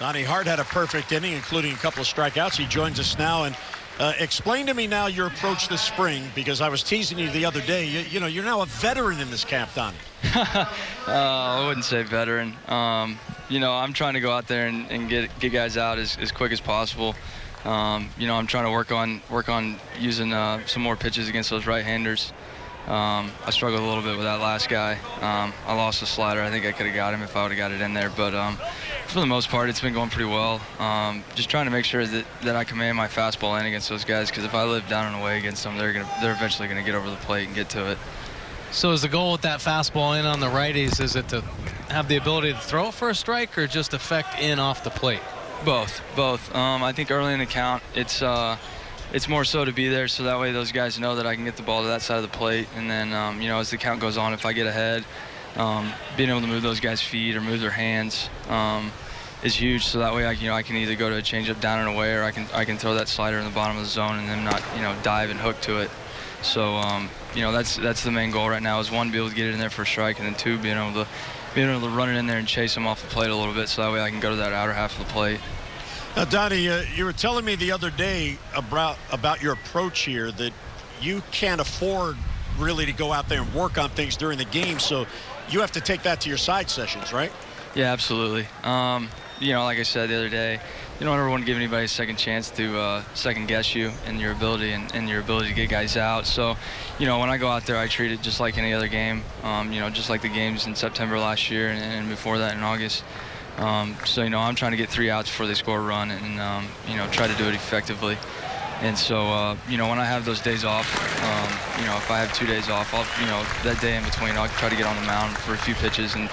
Donnie Hart had a perfect inning, including a couple of strikeouts. He joins us now. And explain to me now your approach this spring, because I was teasing you the other day. You know, you're now a veteran in this camp, Donnie. I wouldn't say veteran. You know, I'm trying to go out there and get guys out as quick as possible. You know, I'm trying to work on using some more pitches against those right-handers. I struggled a little bit with that last guy. I lost the slider. I think I could have got him if I would have got it in there. But for the most part, it's been going pretty well. Just trying to make sure that I command my fastball in against those guys, because if I live down and away against them, they're eventually going to get over the plate and get to it. So is the goal with that fastball in on the righties, is it to have the ability to throw it for a strike or just affect in off the plate? Both. I think early in the count, it's more so to be there, so that way those guys know that I can get the ball to that side of the plate. And then, you know, as the count goes on, if I get ahead, being able to move those guys' feet or move their hands is huge. So that way, I can either go to a changeup down and away, or I can throw that slider in the bottom of the zone and then not, dive and hook to it. So, that's the main goal right now, is one, be able to get it in there for a strike, and then two, being able to run it in there and chase them off the plate a little bit, so that way I can go to that outer half of the plate. Now, Donnie, you were telling me the other day about your approach here, that you can't afford really to go out there and work on things during the game, so you have to take that to your side sessions, right? Yeah, absolutely. Like I said the other day, you don't ever want to give anybody a second chance to second guess you and your ability and your ability to get guys out. So, when I go out there, I treat it just like any other game. Just like the games in September last year and before that in August. So, I'm trying to get 3 outs before they score a run and, try to do it effectively. And so, when I have those days off, if I have 2 days off, that day in between, I'll try to get on the mound for a few pitches and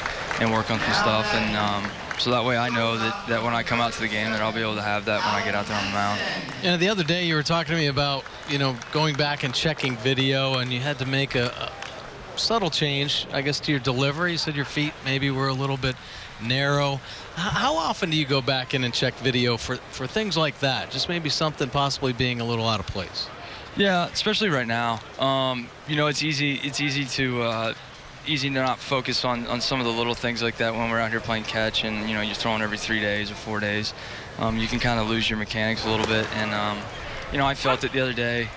work on some stuff. And so that way I know that when I come out to the game, that I'll be able to have that when I get out there on the mound. And the other day you were talking to me about, going back and checking video, and you had to make a subtle change, I guess, to your delivery. You said your feet maybe were a little bit narrow. How often do you go back in and check video for things like that? Just maybe something possibly being a little out of place. Yeah, especially right now. It's easy to not focus on some of the little things like that when we're out here playing catch, and you're throwing every 3 days or 4 days. You can kind of lose your mechanics a little bit, and I felt it the other day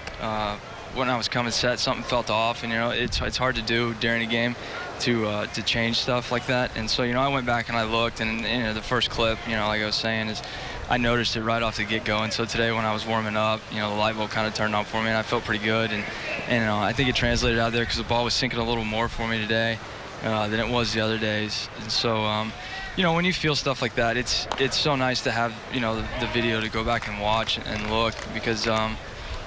when I was coming set. Something felt off, and it's hard to do during a game to change stuff like that. And so I went back and I looked, and the first clip, like I was saying, is I noticed it right off the get-go. And so today when I was warming up, the light bulb kind of turned on for me, and I felt pretty good. And I think it translated out there because the ball was sinking a little more for me today than it was the other days. And so, when you feel stuff like that, it's so nice to have, the video to go back and watch and look, because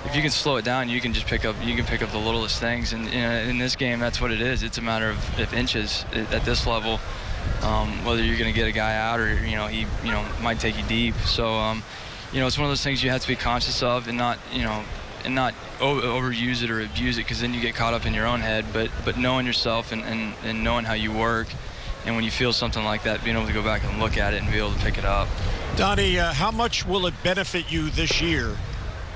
if you can slow it down, you can just pick up the littlest things. And in this game, that's what it is. It's a matter of inches at this level. Whether you're going to get a guy out or he might take you deep. So it's one of those things you have to be conscious of and not overuse it or abuse it, because then you get caught up in your own head. But knowing yourself and knowing how you work, and when you feel something like that, being able to go back and look at it and be able to pick it up. Donnie, how much will it benefit you this year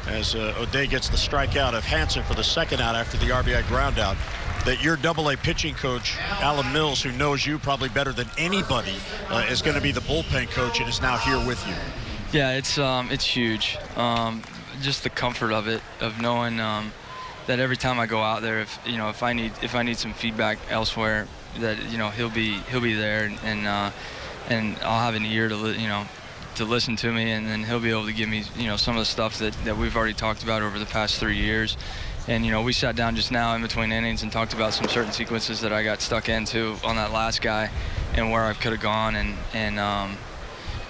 as O'Day gets the strikeout of Hansen for the second out after the RBI ground out, that your AA pitching coach, Alan Mills, who knows you probably better than anybody, is going to be the bullpen coach and is now here with you? Yeah, it's huge. Just the comfort of it, of knowing that every time I go out there, if I need some feedback elsewhere, that he'll be there, and I'll have an ear to listen to me, and then he'll be able to give me some of the stuff that we've already talked about over the past 3 years. And we sat down just now in between innings and talked about some certain sequences that I got stuck into on that last guy and where I could have gone, and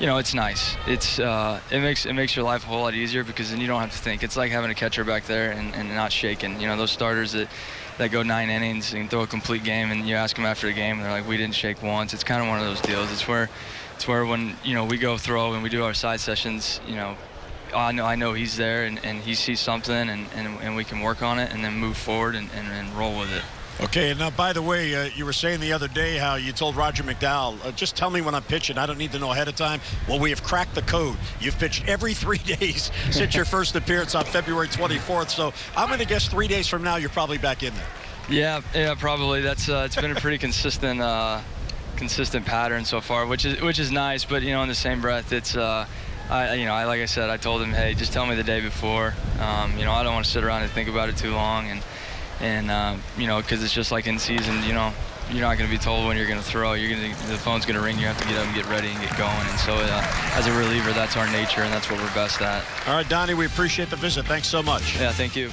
it's nice. It makes your life a whole lot easier, because then you don't have to think. It's like having a catcher back there and not shaking. Those starters that go 9 innings and throw a complete game, and you ask them after the game and they're like, we didn't shake once. It's kind of one of those deals. It's where when we go throw and we do our side sessions, I know he's there, and he sees something, and we can work on it and then move forward and roll with it. Okay, and now, by the way, you were saying the other day how you told Roger McDowell, just tell me when I'm pitching. I don't need to know ahead of time. Well, we have cracked the code. You've pitched every 3 days since your first appearance on February 24th. So I'm going to guess 3 days from now you're probably back in there. Yeah, probably. That's it's been a pretty consistent consistent pattern so far, which is nice. But you know, in the same breath, it's like I said, I told him, hey, just tell me the day before. You know, I don't want to sit around and think about it too long, and you know, because it's just like in season, you know, you're not going to be told when you're going to throw. The phone's going to ring. You have to get up and get ready and get going. And so, as a reliever, that's our nature, and that's what we're best at. All right, Donnie, we appreciate the visit. Thanks so much. Yeah, thank you.